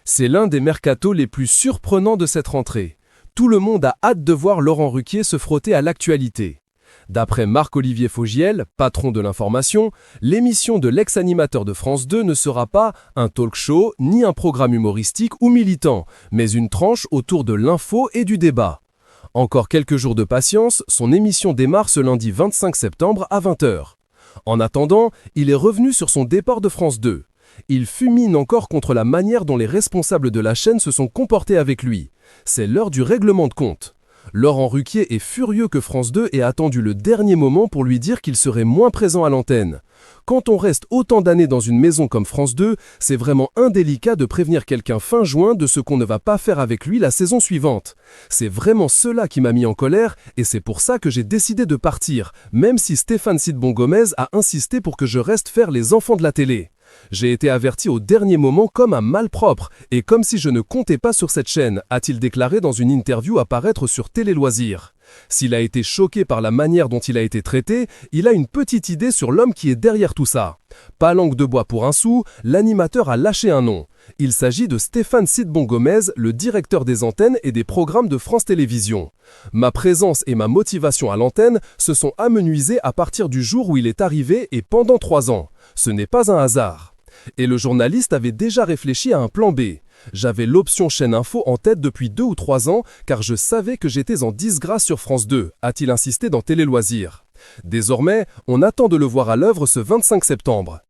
C'est l'un des mercatos les plus surprenants de cette rentrée. Tout le monde a hâte de voir Laurent Ruquier se frotter à l'actualité. D'après Marc-Olivier Fogiel, patron de l'information, l'émission de l'ex-animateur de France 2 ne sera pas un talk-show ni un programme humoristique ou militant, mais une tranche autour de l'info et du débat. Encore quelques jours de patience, son émission démarre ce lundi 25 septembre à 20h. En attendant, il est revenu sur son départ de France 2. Il fulmine encore contre la manière dont les responsables de la chaîne se sont comportés avec lui. C'est l'heure du règlement de compte. Laurent Ruquier est furieux que France 2 ait attendu le dernier moment pour lui dire qu'il serait moins présent à l'antenne. Quand on reste autant d'années dans une maison comme France 2, c'est vraiment indélicat de prévenir quelqu'un fin juin de ce qu'on ne va pas faire avec lui la saison suivante. C'est vraiment cela qui m'a mis en colère et c'est pour ça que j'ai décidé de partir, même si Stéphane Sidbon-Gomez a insisté pour que je reste faire les enfants de la télé. J'ai été averti au dernier moment comme un malpropre et comme si je ne comptais pas sur cette chaîne, a-t-il déclaré dans une interview à paraître sur Télé Loisirs. S'il a été choqué par la manière dont il a été traité, il a une petite idée sur l'homme qui est derrière tout ça. Pas langue de bois pour un sou, l'animateur a lâché un nom. Il s'agit de Stéphane Sidbon-Gomez, le directeur des antennes et des programmes de France Télévisions. Ma présence et ma motivation à l'antenne se sont amenuisées à partir du jour où il est arrivé et pendant 3 ans. Ce n'est pas un hasard. Et le journaliste avait déjà réfléchi à un plan B. J'avais l'option chaîne info en tête depuis 2 ou 3 ans car je savais que j'étais en disgrâce sur France 2, a-t-il insisté dans Télé Loisirs. Désormais, on attend de le voir à l'œuvre ce 25 septembre.